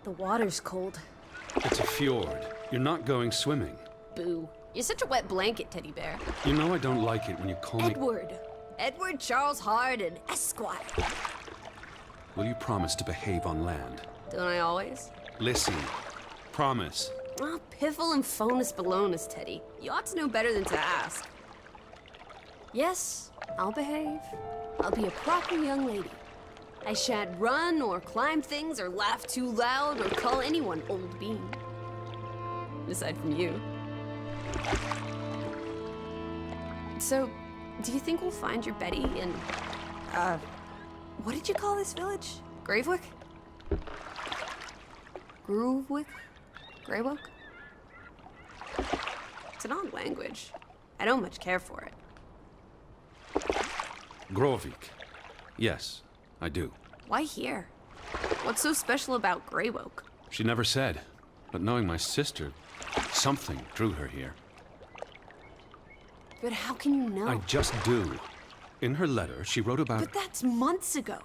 The water's cold. It's a fjord. You're not going swimming. Boo. You're such a wet blanket, teddy bear. You know I don't like it when you call me... Edward. Edward Charles Harden, Esquire. Will you promise to behave on land? Don't I always? Listen. Promise. Oh, piffle and phonus balonus, Teddy. You ought to know better than to ask. Yes, I'll behave. I'll be a proper young lady. I shan't run or climb things or laugh too loud or call anyone old bean. Aside from you. So, do you think we'll find your Betty in, what did you call this village? Gravewick? Groovewick? Greywick? It's an odd language. I don't much care for it. Grovik. Yes, I do. Why here? What's so special about Greywoke? She never said. But knowing my sister, something drew her here. But how can you know? I just do. In her letter, she wrote about... But that's months ago.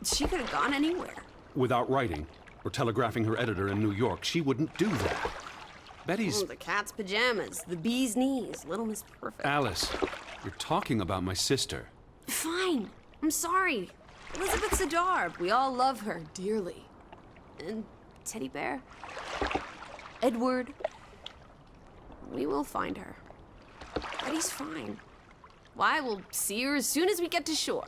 She could have gone anywhere. Without writing, or telegraphing her editor in New York, she wouldn't do that. Betty's... Oh, the cat's pajamas, the bee's knees, Little Miss Perfect. Alice, you're talking about my sister. Fine. I'm sorry. Elizabeth Sadarb. We all love her dearly. And Teddy Bear? Edward. We will find her. Betty's fine. Why, we'll see her as soon as we get to shore.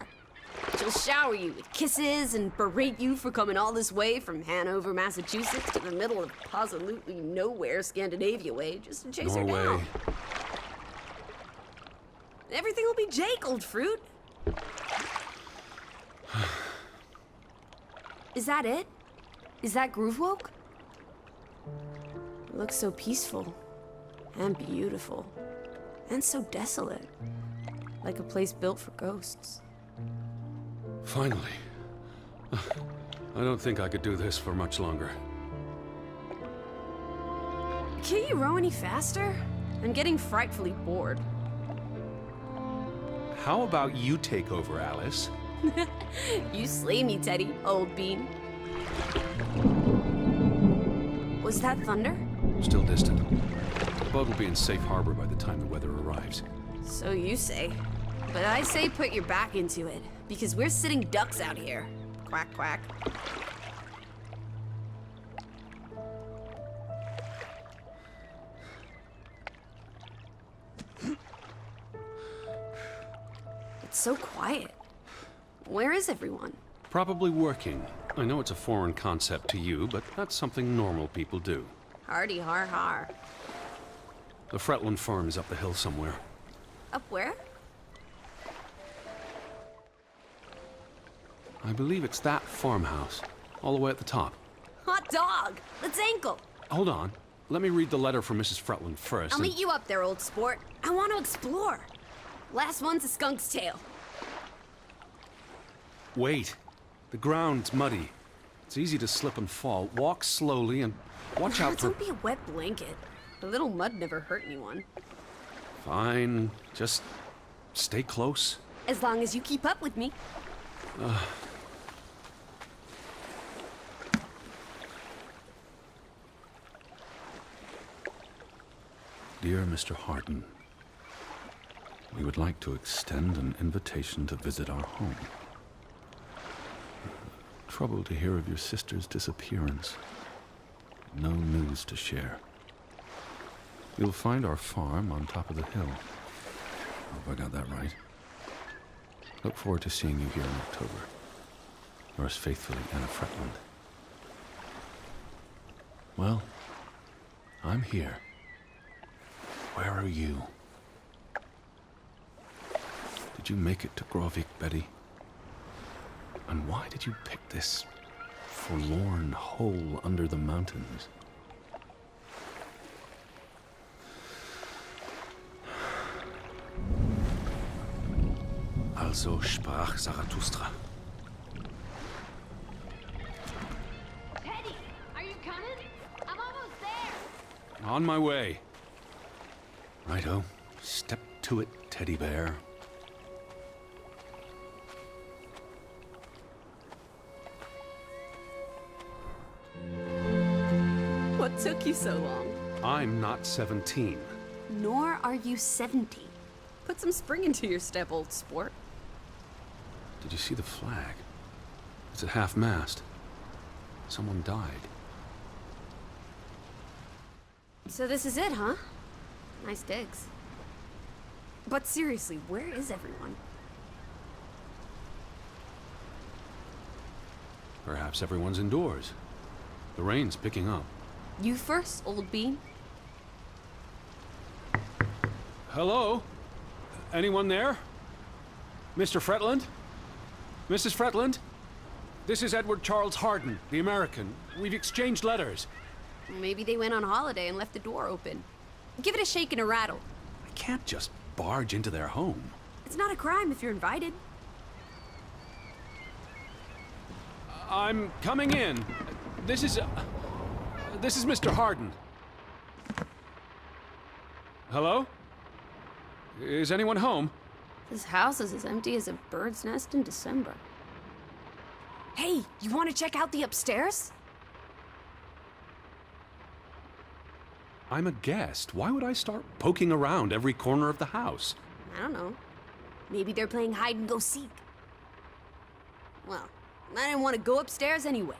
She'll shower you with kisses and berate you for coming all this way from Hanover, Massachusetts to the middle of absolutely nowhere Scandinavia way just to chase her down. Everything will be Jake, old fruit. Is that it? Is that Groovewoke? It looks so peaceful and beautiful and so desolate, like a place built for ghosts. Finally. I don't think I could do this for much longer. Can't you row any faster? I'm getting frightfully bored. How about you take over, Alice? You slay me, Teddy, old bean. Was that thunder? Still distant. The boat will be in safe harbor by the time the weather arrives. So you say. But I say put your back into it, because we're sitting ducks out here. Quack, quack. It's so quiet. Where is everyone? Probably working. I know it's a foreign concept to you, but that's something normal people do. Hardy har har. The Fretland farm is up the hill somewhere. Up where? I believe it's that farmhouse, all the way at the top. Hot dog! Let's ankle! Hold on. Let me read the letter from Mrs. Fretland first. I'll meet you up there, old sport. I want to explore. Last one's a skunk's tail. Wait. The ground's muddy. It's easy to slip and fall. Walk slowly and watch out for... Don't be a wet blanket. A little mud never hurt anyone. Fine. Just stay close. As long as you keep up with me. Dear Mr. Harden, we would like to extend an invitation to visit our home. Troubled to hear of your sister's disappearance. No news to share. You'll find our farm on top of the hill. Hope I got that right. Look forward to seeing you here in October. Yours faithfully, Anna Fretland. Well, I'm here. Where are you? Did you make it to Grovik, Betty? And why did you pick this forlorn hole under the mountains? Also sprach Zarathustra. Teddy, are you coming? I'm almost there. On my way. Righto. Step to it, teddy bear. What took you so long? I'm not 17. Nor are you 70. Put some spring into your step, old sport. Did you see the flag? It's at half-mast. Someone died. So this is it, huh? Nice digs. But seriously, where is everyone? Perhaps everyone's indoors. The rain's picking up. You first, old bean. Hello? Anyone there? Mr. Fretland? Mrs. Fretland? This is Edward Charles Harden, the American. We've exchanged letters. Maybe they went on holiday and left the door open. Give it a shake and a rattle. I can't just barge into their home. It's not a crime if you're invited. I'm coming in. This is Mr. Harden. Hello? Is anyone home? This house is as empty as a bird's nest in December. Hey, you want to check out the upstairs? I'm a guest. Why would I start poking around every corner of the house? I don't know. Maybe they're playing hide and go seek. Well, I didn't want to go upstairs anyway.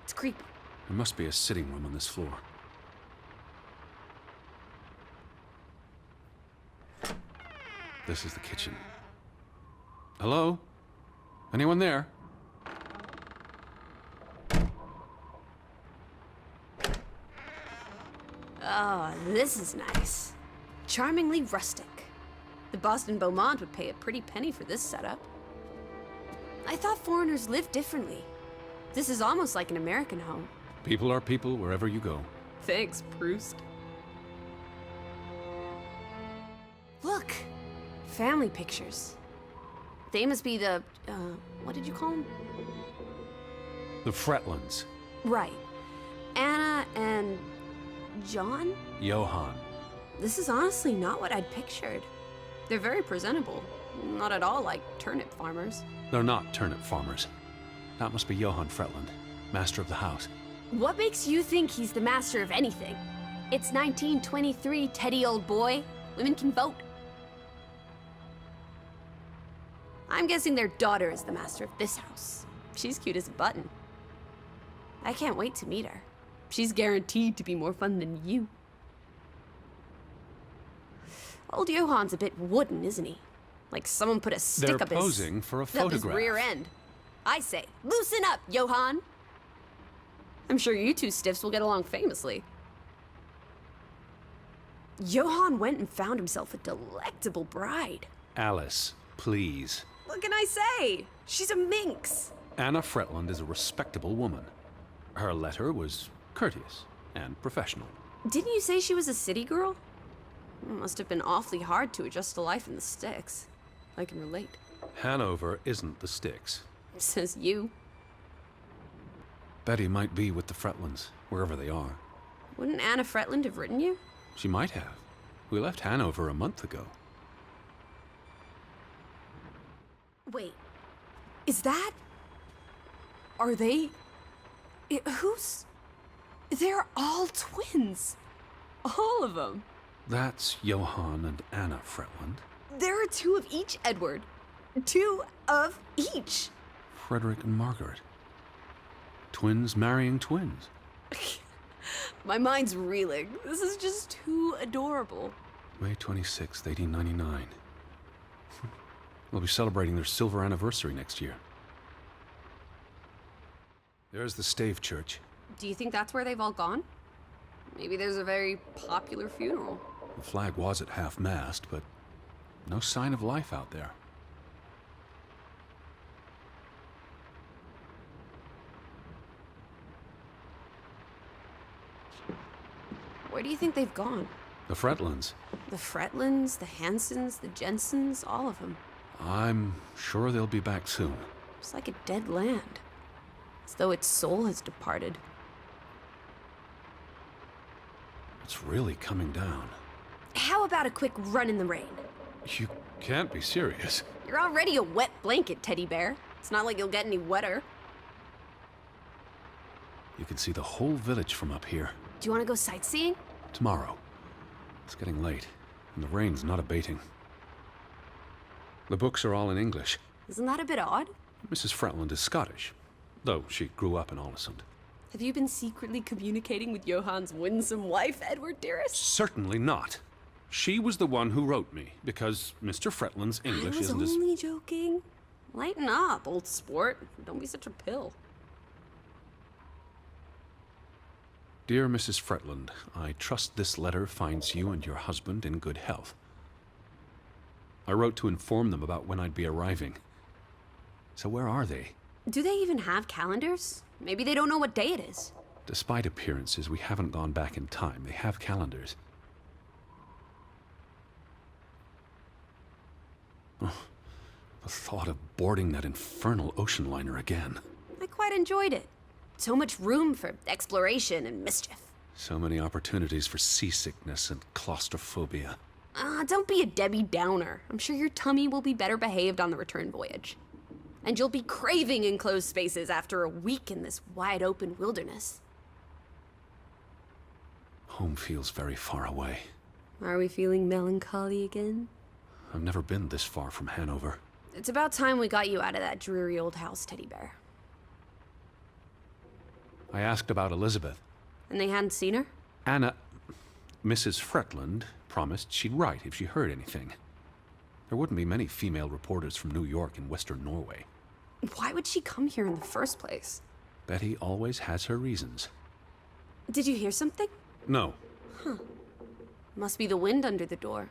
It's creepy. There must be a sitting room on this floor. This is the kitchen. Hello? Anyone there? Oh, this is nice. Charmingly rustic. The Boston Beaumont would pay a pretty penny for this setup. I thought foreigners lived differently. This is almost like an American home. People are people wherever you go. Thanks, Proust. Look! Family pictures. They must be the, what did you call them? The Fretlands. Right. Anna and John? Johann. This is honestly not what I'd pictured. They're very presentable. Not at all like turnip farmers. They're not turnip farmers. That must be Johann Fretland, master of the house. What makes you think he's the master of anything? It's 1923, Teddy, old boy. Women can vote. I'm guessing their daughter is the master of this house. She's cute as a button. I can't wait to meet her. She's guaranteed to be more fun than you. Old Johann's a bit wooden, isn't he? Like someone put a stick They're up his... posing for a up his photograph. rear end. I say, loosen up, Johann! I'm sure you two stiffs will get along famously. Johann went and found himself a delectable bride. Alice, please. What can I say? She's a minx. Anna Fretland is a respectable woman. Her letter was courteous and professional. Didn't you say she was a city girl? It must have been awfully hard to adjust to life in the sticks. I can relate. Hanover isn't the sticks. Says you. Betty might be with the Fretlands, wherever they are. Wouldn't Anna Fretland have written you? She might have. We left Hanover a month ago. Wait. Is that... Are they... Who's... They're all twins. All of them. That's Johann and Anna Fretland. There are two of each, Edward. Two of each. Frederick and Margaret. Twins marrying twins. My mind's reeling. This is just too adorable. May 26th, 1899. We'll be celebrating their silver anniversary next year. There's the Stave Church. Do you think that's where they've all gone? Maybe there's a very popular funeral. The flag was at half-mast, but no sign of life out there. Where do you think they've gone? The Fretlands. The Fretlands, the Hansons, the Jensens, all of them. I'm sure they'll be back soon. It's like a dead land. As though its soul has departed. It's really coming down. How about a quick run in the rain? You can't be serious. You're already a wet blanket, teddy bear. It's not like you'll get any wetter. You can see the whole village from up here. Do you want to go sightseeing? Tomorrow. It's getting late, and the rain's not abating. The books are all in English. Isn't that a bit odd? Mrs. Fretland is Scottish, though she grew up in Ollesund. Have you been secretly communicating with Johann's winsome wife, Edward, dearest? Certainly not. She was the one who wrote me, because Mr. Fretland's English I was isn't as... only joking. Lighten up, old sport. Don't be such a pill. Dear Mrs. Fretland, I trust this letter finds you and your husband in good health. I wrote to inform them about when I'd be arriving. So where are they? Do they even have calendars? Maybe they don't know what day it is. Despite appearances, we haven't gone back in time. They have calendars. Oh, the thought of boarding that infernal ocean liner again. I quite enjoyed it. So much room for exploration and mischief. So many opportunities for seasickness and claustrophobia. Don't be a Debbie Downer. I'm sure your tummy will be better behaved on the return voyage. And you'll be craving enclosed spaces after a week in this wide-open wilderness. Home feels very far away. Are we feeling melancholy again? I've never been this far from Hanover. It's about time we got you out of that dreary old house, Teddy Bear. I asked about Elizabeth. And they hadn't seen her? Mrs. Fretland promised she'd write if she heard anything. There wouldn't be many female reporters from New York and Western Norway. Why would she come here in the first place? Betty always has her reasons. Did you hear something? No. Must be the wind under the door.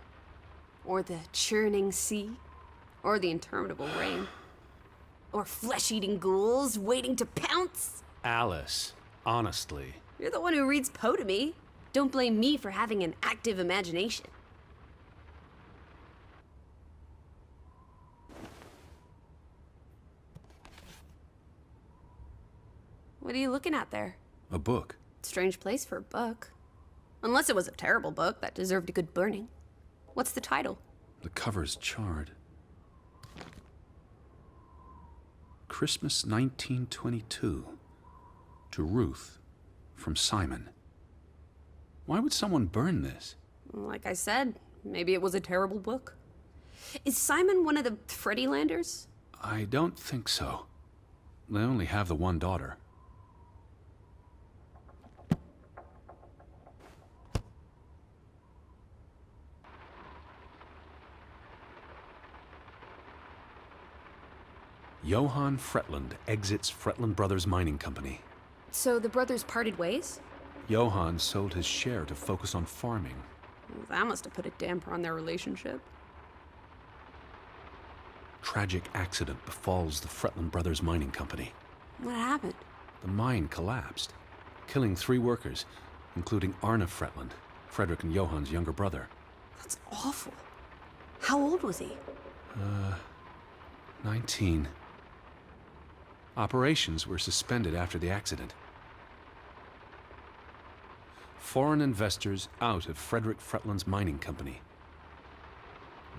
Or the churning sea. Or the interminable rain. Or flesh-eating ghouls waiting to pounce. Alice, honestly. You're the one who reads Poe to me. Don't blame me for having an active imagination. What are you looking at there? A book. Strange place for a book. Unless it was a terrible book that deserved a good burning. What's the title? The cover's charred. Christmas 1922. To Ruth, from Simon. Why would someone burn this? Like I said, maybe it was a terrible book. Is Simon one of the Freddie Landers? I don't think so. They only have the one daughter. Johann Fretland exits Fretland Brothers Mining Company. So the brothers parted ways? Johann sold his share to focus on farming. That must have put a damper on their relationship. Tragic accident befalls the Fretland Brothers Mining Company. What happened? The mine collapsed, killing 3 workers, including Arne Fretland, Frederick and Johann's younger brother. That's awful. How old was he? 19. Operations were suspended after the accident. Foreign investors out of Frederick Fretland's mining company.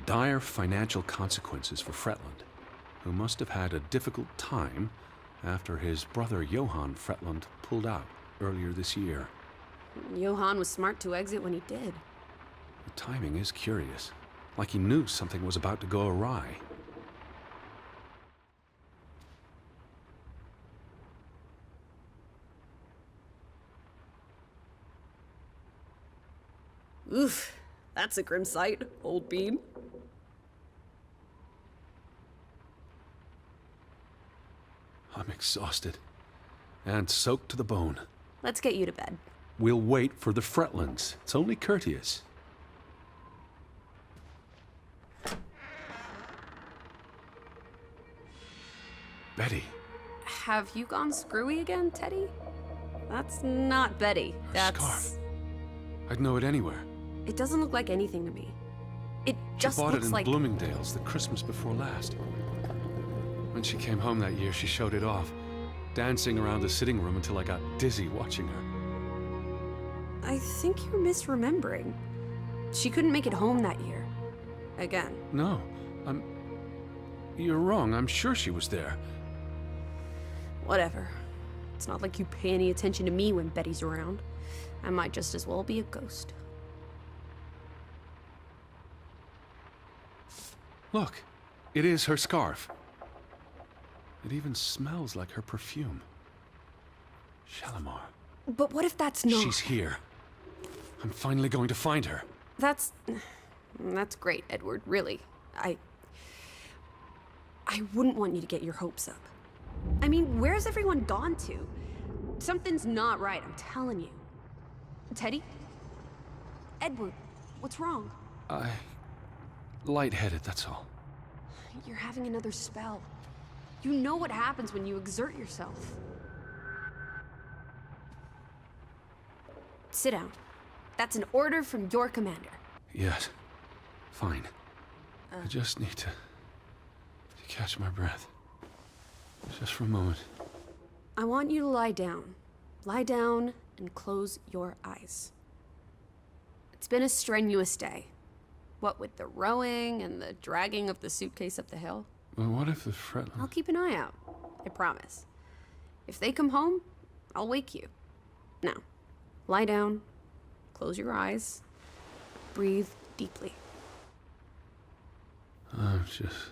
Dire financial consequences for Fretland, who must have had a difficult time after his brother Johann Fretland pulled out earlier this year. Johann was smart to exit when he did. The timing is curious, like he knew something was about to go awry. Oof, that's a grim sight, old bean. I'm exhausted and soaked to the bone. Let's get you to bed. We'll wait for the Fretlands. It's only courteous. Betty. Have you gone screwy again, Teddy? That's not Betty. Her That's... scarf. I'd know it anywhere. It doesn't look like anything to me. It just She bought it looks in like... Bloomingdale's the Christmas before last. When she came home that year, she showed it off, dancing around the sitting room until I got dizzy watching her. I think you're misremembering. She couldn't make it home that year. Again. No, You're wrong. I'm sure she was there. Whatever. It's not like you pay any attention to me when Betty's around. I might just as well be a ghost. Look, it is her scarf. It even smells like her perfume. Shalimar. But what if that's not? She's here. I'm finally going to find her. That's great, Edward, really. I wouldn't want you to get your hopes up. I mean, where's everyone gone to? Something's not right, I'm telling you. Teddy? Edward, what's wrong? Lightheaded, that's all. You're having another spell. You know what happens when you exert yourself. Sit down. That's an order from your commander. Yes. Fine. I just need to catch my breath. Just for a moment. I want you to lie down. Lie down and close your eyes. It's been a strenuous day. What with the rowing and the dragging of the suitcase up the hill. But what if the I'll keep an eye out. I promise. If they come home, I'll wake you. Now, lie down, close your eyes, breathe deeply. I'm just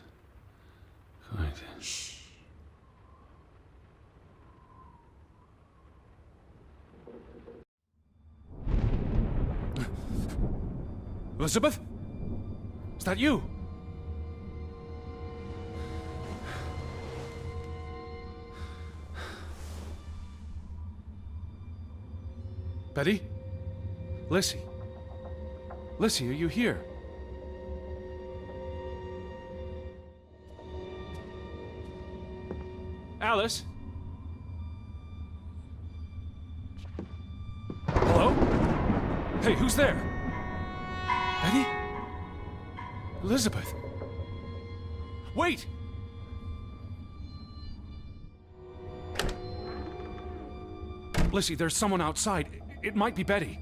going to... Shh. Elizabeth? Is that you? Betty? Lissy? Lissy, are you here? Alice? Hello? Hey, who's there? Betty? Elizabeth? Wait! Lissy, there's someone outside. It might be Betty.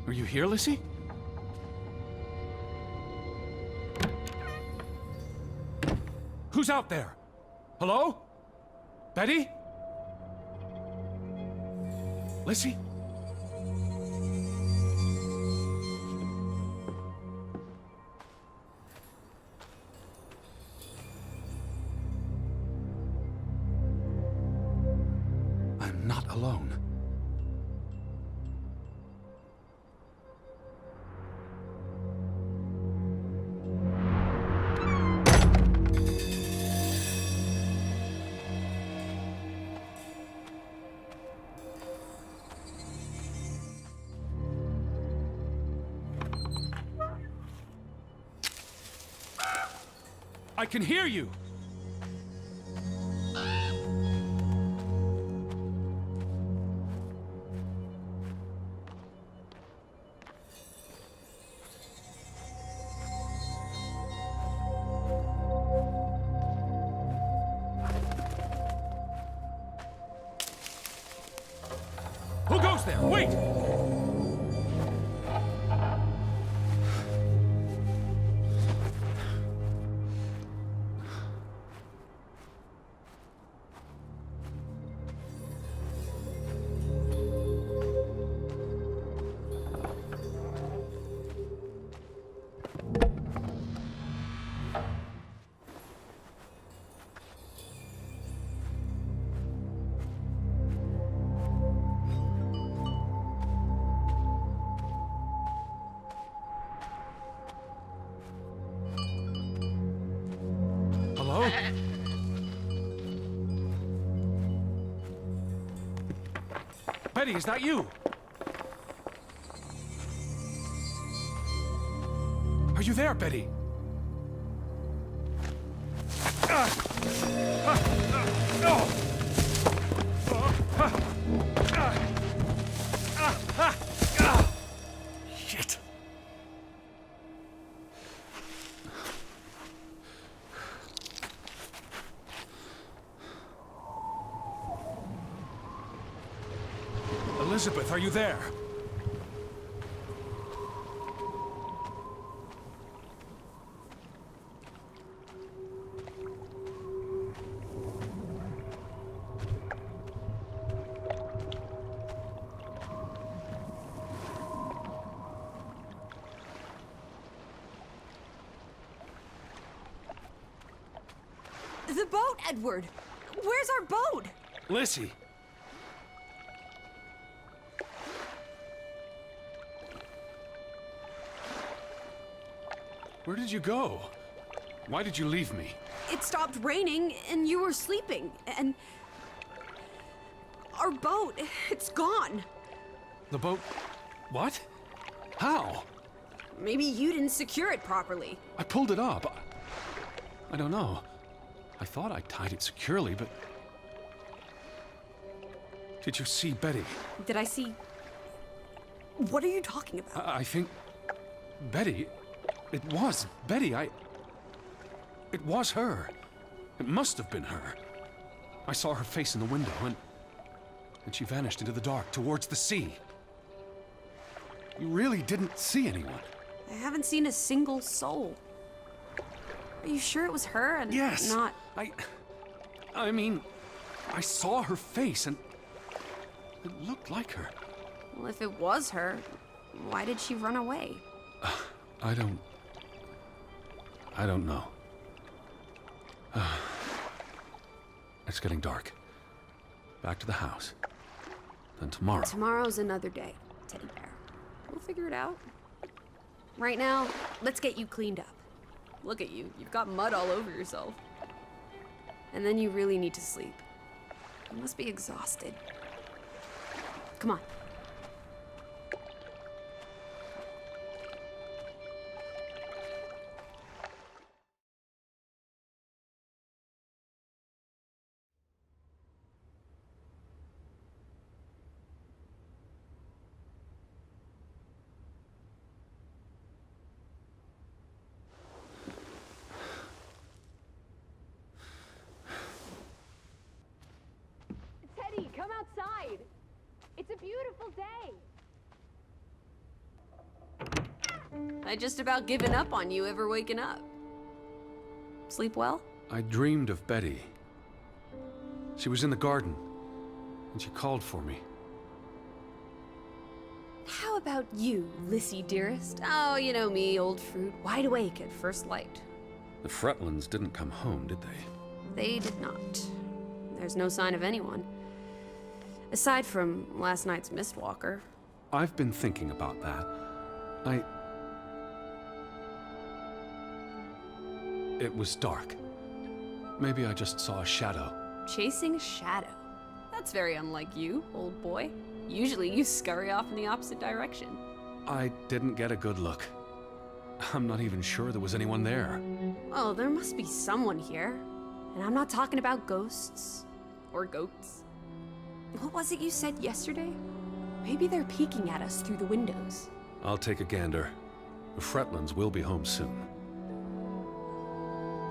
Are you here, Lissy? Who's out there? Hello? Betty? Lissy? I'm not alone. I can hear you! Who goes there? Wait! Hello? Betty, is that you? Are you there, Betty? Shit. Elizabeth, are you there? boat, Edward? Where's our boat? Lissy! Where did you go? Why did you leave me? It stopped raining and you were sleeping, and our boat, it's gone. The boat... What? How? Maybe you didn't secure it properly. I pulled it up. I don't know. I thought I tied it securely, but... Did you see Betty? Did I see... What are you talking about? I think... Betty... It was Betty. It was her. It must have been her. I saw her face in the window, and she vanished into the dark towards the sea. You really didn't see anyone? I haven't seen a single soul. Are you sure it was her and Yes. not... I mean, I saw her face, and it looked like her. Well, if it was her, why did she run away? I don't know. It's getting dark. Back to the house. Then tomorrow. Tomorrow's another day, Teddy Bear. We'll figure it out. Right now, let's get you cleaned up. Look at you. You've got mud all over yourself. And then you really need to sleep. You must be exhausted. Come on. Teddy, come outside. It's a beautiful day. I just about given up on you ever waking up. Sleep well? I dreamed of Betty. She was in the garden, and she called for me. How about you, Lissy dearest? Oh, you know me, old fruit, wide awake at first light. The Fretlands didn't come home, did they? They did not. There's no sign of anyone. Aside from last night's Mistwalker. I've been thinking about that. It was dark. Maybe I just saw a shadow. Chasing a shadow. That's very unlike you, old boy. Usually you scurry off in the opposite direction. I didn't get a good look. I'm not even sure there was anyone there. Oh, there must be someone here. And I'm not talking about ghosts. Or goats. What was it you said yesterday? Maybe they're peeking at us through the windows. I'll take a gander. The Fretlands will be home soon.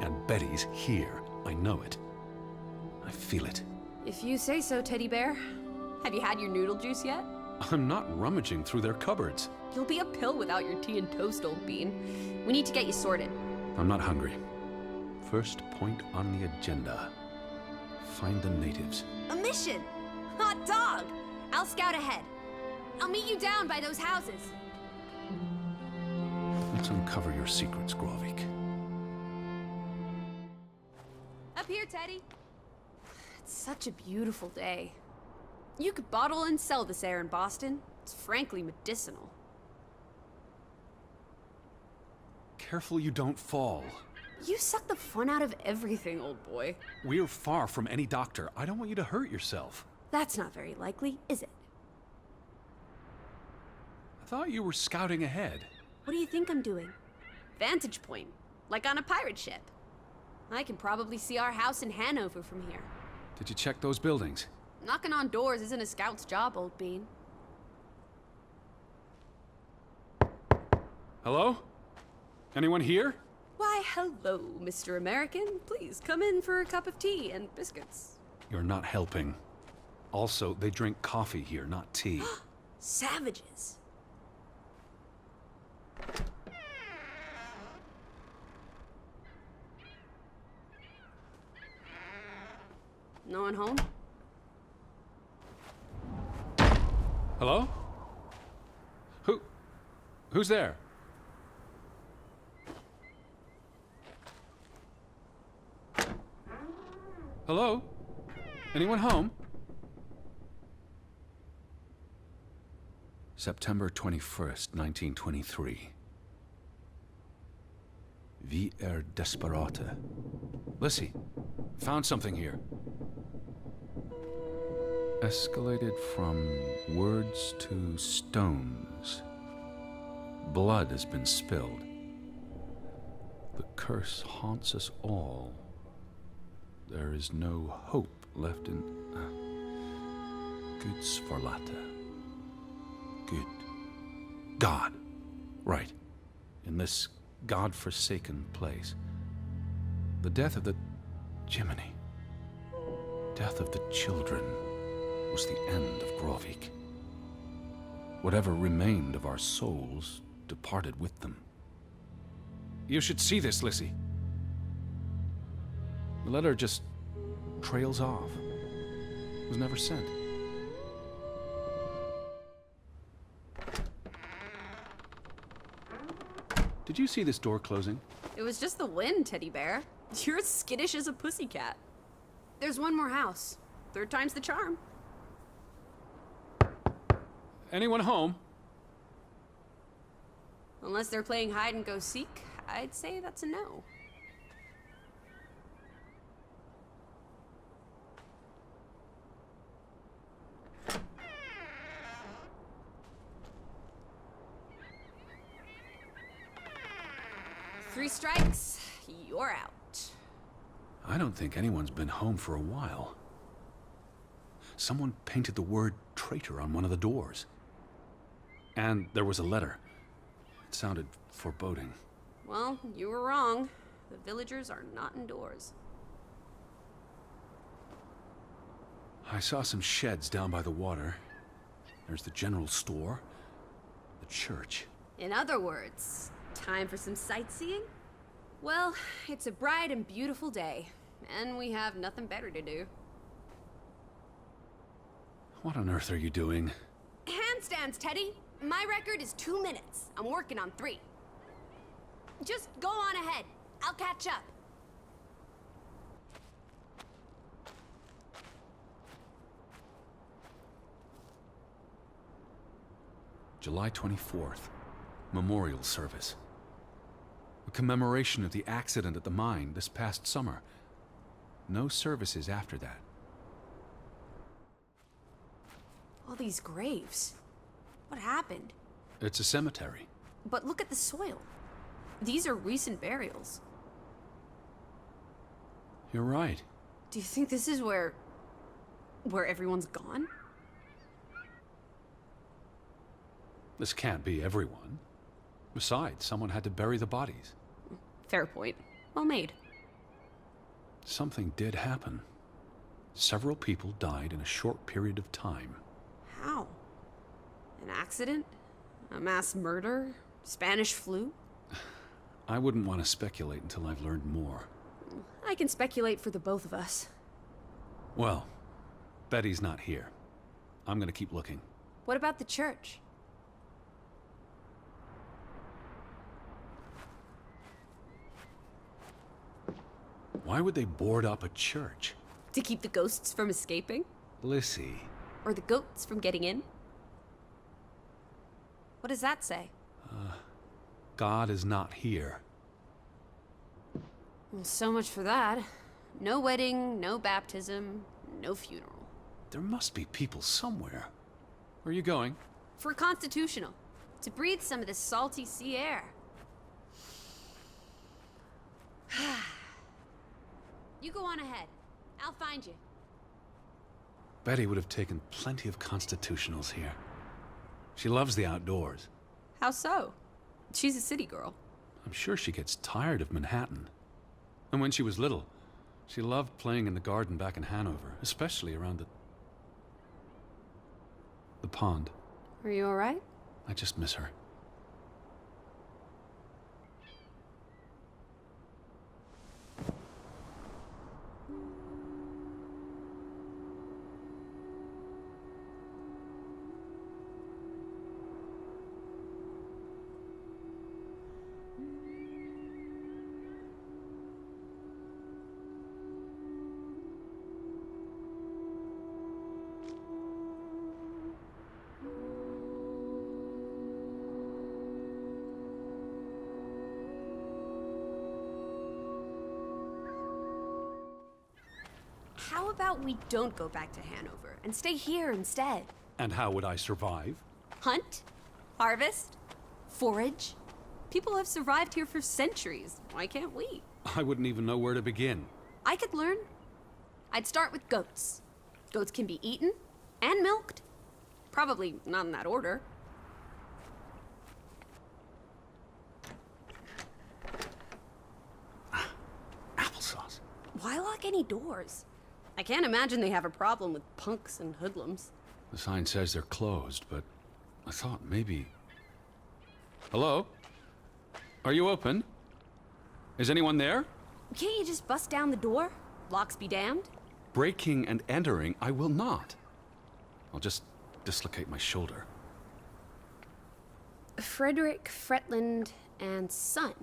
And Betty's here. I know it. I feel it. If you say so, Teddy Bear. Have you had your noodle juice yet? I'm not rummaging through their cupboards. You'll be a pill without your tea and toast, old bean. We need to get you sorted. I'm not hungry. First point on the agenda. Find the natives. A mission! Hot dog! I'll scout ahead. I'll meet you down by those houses. Let's uncover your secrets, Grovik. Up here, Teddy. It's such a beautiful day. You could bottle and sell this air in Boston. It's frankly medicinal. Careful you don't fall. You suck the fun out of everything, old boy. We're far from any doctor. I don't want you to hurt yourself. That's not very likely, is it? I thought you were scouting ahead. What do you think I'm doing? Vantage point, like on a pirate ship. I can probably see our house in Hanover from here. Did you check those buildings? Knocking on doors isn't a scout's job, old bean. Hello? Anyone here? Why, hello, Mr. American. Please come in for a cup of tea and biscuits. You're not helping. Also, they drink coffee here, not tea. Savages. No one home? Hello? Who's there? Hello? Anyone home? September 21st, 1923. Vi desperate. Lissy, found something here. Escalated from words to stones. Blood has been spilled. The curse haunts us all. There is no hope left in... Guds forlate. Good. God. Right. In this God-forsaken place. The death of the... Jiminy. Death of the children was the end of Grovik. Whatever remained of our souls departed with them. You should see this, Lissy. The letter just trails off. It was never sent. Did you see this door closing? It was just the wind, Teddy Bear. You're as skittish as a pussycat. There's one more house. Third time's the charm. Anyone home? Unless they're playing hide and go seek, I'd say that's a no. Three strikes, you're out. I don't think anyone's been home for a while. Someone painted the word traitor on one of the doors. And there was a letter. It sounded foreboding. Well, you were wrong. The villagers are not indoors. I saw some sheds down by the water. There's the general store, the church. In other words, time for some sightseeing? Well, it's a bright and beautiful day, and we have nothing better to do. What on earth are you doing? Handstands, Teddy! My record is 2 minutes. I'm working on 3. Just go on ahead. I'll catch up. July 24th. Memorial service. A commemoration of the accident at the mine this past summer. No services after that. All these graves. What happened? It's a cemetery. But look at the soil. These are recent burials. You're right. Do you think this is where everyone's gone? This can't be everyone. Besides, someone had to bury the bodies. Fair point. Well made. Something did happen. Several people died in a short period of time. How? An accident? A mass murder? Spanish flu? I wouldn't want to speculate until I've learned more. I can speculate for the both of us. Well, Betty's not here. I'm gonna keep looking. What about the church? Why would they board up a church? To keep the ghosts from escaping? Lissy. Or the goats from getting in? What does that say? God is not here. Well, so much for that. No wedding, no baptism, no funeral. There must be people somewhere. Where are you going? For constitutional. To breathe some of this salty sea air. You go on ahead. I'll find you. Betty would have taken plenty of constitutionals here. She loves the outdoors. How so? She's a city girl. I'm sure she gets tired of Manhattan. And when she was little, she loved playing in the garden back in Hanover, especially around the pond. Are you all right? I just miss her. How about we don't go back to Hanover and stay here instead? And how would I survive? Hunt? Harvest? Forage? People have survived here for centuries. Why can't we? I wouldn't even know where to begin. I could learn. I'd start with goats. Goats can be eaten and milked. Probably not in that order. Applesauce. Why lock any doors? I can't imagine they have a problem with punks and hoodlums. The sign says they're closed, but I thought maybe... Hello? Are you open? Is anyone there? Can't you just bust down the door? Locks be damned. Breaking and entering, I will not. I'll just dislocate my shoulder. Frederick Fretland and son.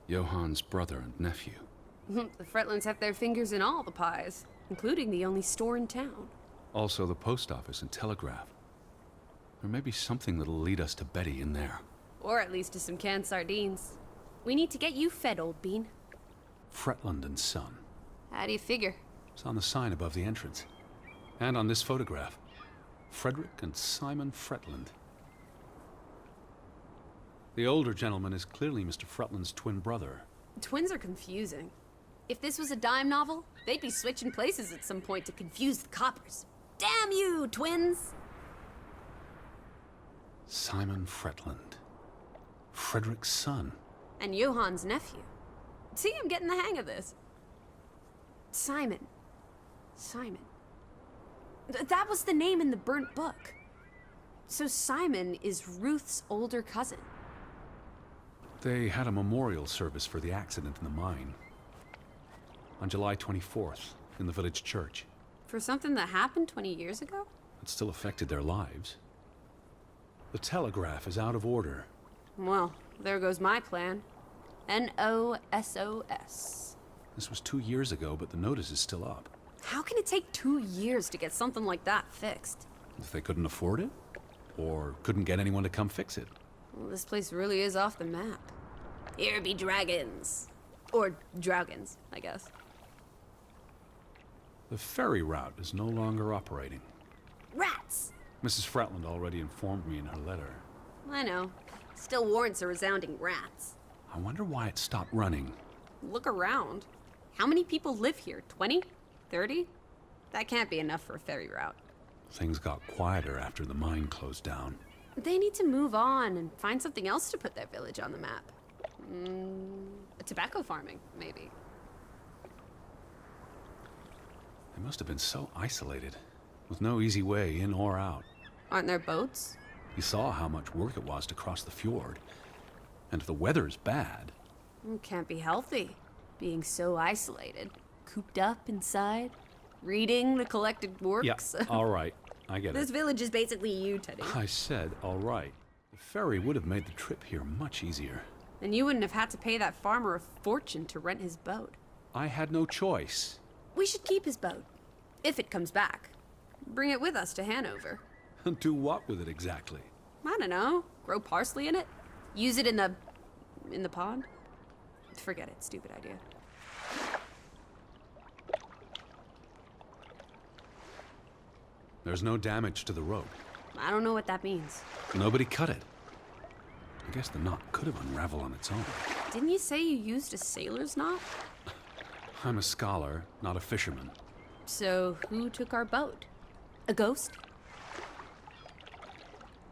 Johann's brother and nephew. The Fretlands have their fingers in all the pies, including the only store in town. Also the post office and telegraph. There may be something that'll lead us to Betty in there. Or at least to some canned sardines. We need to get you fed, old bean. Fretland and Son. How do you figure? It's on the sign above the entrance. And on this photograph. Frederick and Simon Fretland. The older gentleman is clearly Mr. Fretland's twin brother. Twins are confusing. If this was a dime novel, they'd be switching places at some point to confuse the coppers. Damn you, twins! Simon Fretland. Frederick's son. And Johann's nephew. See, I'm getting the hang of this. Simon. That was the name in the burnt book. So Simon is Ruth's older cousin. They had a memorial service for the accident in the mine. On July 24th, in the village church. For something that happened 20 years ago? It still affected their lives. The telegraph is out of order. Well, there goes my plan. NOSOS. This was 2 years ago, but the notice is still up. How can it take 2 years to get something like that fixed? If they couldn't afford it? Or couldn't get anyone to come fix it? Well, this place really is off the map. Here be dragons. Or Draugens, I guess. The ferry route is no longer operating. Rats! Mrs. Fretland already informed me in her letter. I know. Still warrants a resounding rats. I wonder why it stopped running. Look around. How many people live here? 20? 30? That can't be enough for a ferry route. Things got quieter after the mine closed down. They need to move on and find something else to put their village on the map. Tobacco farming, maybe. They must have been so isolated, with no easy way in or out. Aren't there boats? You saw how much work it was to cross the fjord. And if the weather's bad... It can't be healthy, being so isolated. Cooped up inside, reading the collected works. Yeah, all right. I get This it. village is basically you, Teddy. I said, all right. The ferry would have made the trip here much easier. And you wouldn't have had to pay that farmer a fortune to rent his boat. I had no choice. We should keep his boat, if it comes back. Bring it with us to Hanover. Do what with it exactly? I don't know. Grow parsley in it? Use it in the pond? Forget it. Stupid idea. There's no damage to the rope. I don't know what that means. Nobody cut it. I guess the knot could have unraveled on its own. Didn't you say you used a sailor's knot? I'm a scholar, not a fisherman. So who took our boat? A ghost?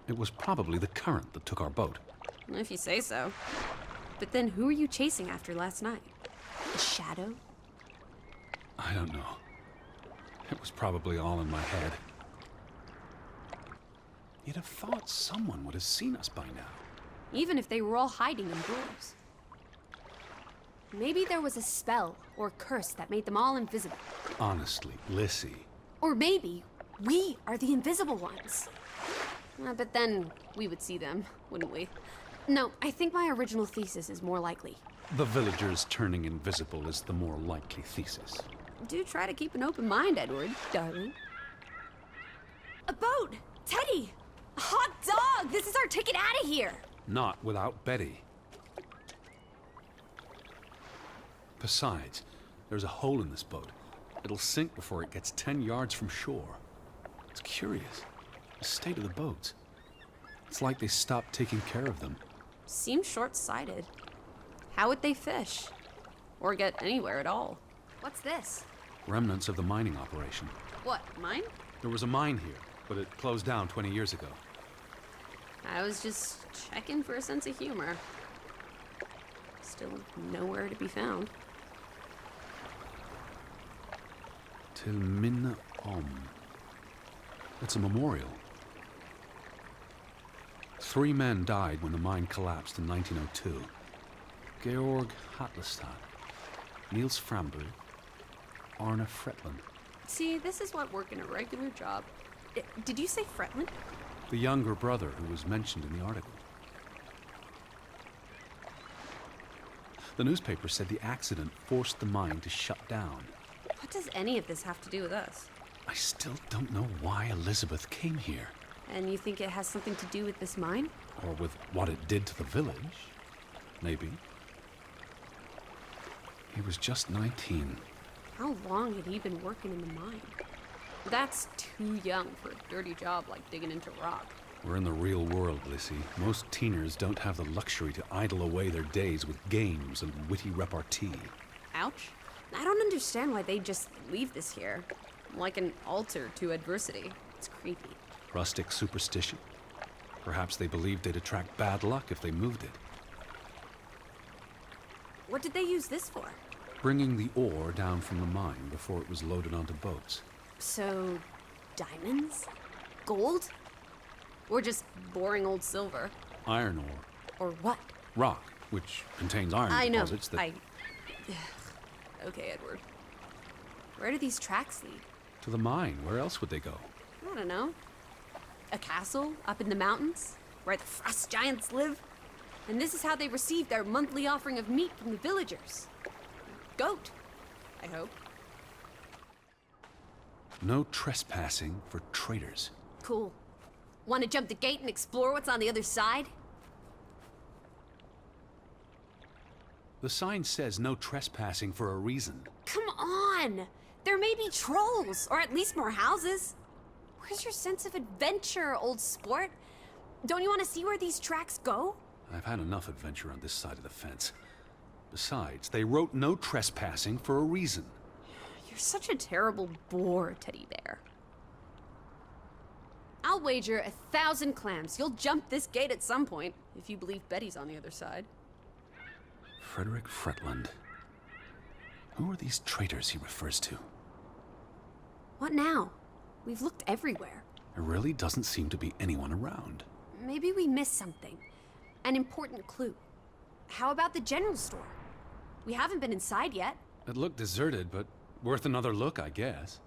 It was probably the current that took our boat. If you say so. But then who were you chasing after last night? A shadow? I don't know. It was probably all in my head. You'd have thought someone would have seen us by now. Even if they were all hiding indoors. Maybe there was a spell or curse that made them all invisible. Honestly, Lissy. Or maybe we are the invisible ones. But then we would see them, wouldn't we? No, I think my original thesis is more likely. The villagers turning invisible is the more likely thesis. Do try to keep an open mind, Edward, darling. A boat! Teddy! A hot dog! This is our ticket out of here! Not without Betty. Besides, there's a hole in this boat. It'll sink before it gets 10 yards from shore. It's curious. The state of the boats. It's like they stopped taking care of them. Seems short-sighted. How would they fish? Or get anywhere at all? What's this? Remnants of the mining operation. What, mine? There was a mine here, but it closed down 20 years ago. I was just checking for a sense of humor. Still nowhere to be found. Til minne om. It's a memorial. 3 men died when the mine collapsed in 1902. Georg Hatlestad, Niels Framberg, Arne Fretland. See, this is what working a regular job. Did you say Fretland? The younger brother who was mentioned in the article. The newspaper said the accident forced the mine to shut down. What does any of this have to do with us? I still don't know why Elizabeth came here. And you think it has something to do with this mine? Or with what it did to the village. Maybe. He was just 19. How long had he been working in the mine? That's too young for a dirty job like digging into rock. We're in the real world, Lissy. Most teeners don't have the luxury to idle away their days with games and witty repartee. Ouch. I don't understand why they just leave this here. Like an altar to adversity. It's creepy. Rustic superstition? Perhaps they believed they'd attract bad luck if they moved it. What did they use this for? Bringing the ore down from the mine before it was loaded onto boats. So, diamonds? Gold? Or just boring old silver? Iron ore. Or what? Rock, which contains iron I know. deposits that... Okay, Edward. Where do these tracks lead? To the mine. Where else would they go? I don't know. A castle up in the mountains? Where the frost giants live? And this is how they receive their monthly offering of meat from the villagers. Goat, I hope. No trespassing for traitors. Cool. Want to jump the gate and explore what's on the other side? The sign says no trespassing for a reason. Come on! There may be trolls, or at least more houses. Where's your sense of adventure, old sport? Don't you want to see where these tracks go? I've had enough adventure on this side of the fence. Besides, they wrote no trespassing for a reason. You're such a terrible bore, Teddy Bear. I'll wager 1,000 clams you'll jump this gate at some point, if you believe Betty's on the other side. Frederick Fretland. Who are these traitors he refers to? What now? We've looked everywhere. There really doesn't seem to be anyone around. Maybe we missed something. An important clue. How about the general store? We haven't been inside yet. It looked deserted, but worth another look, I guess.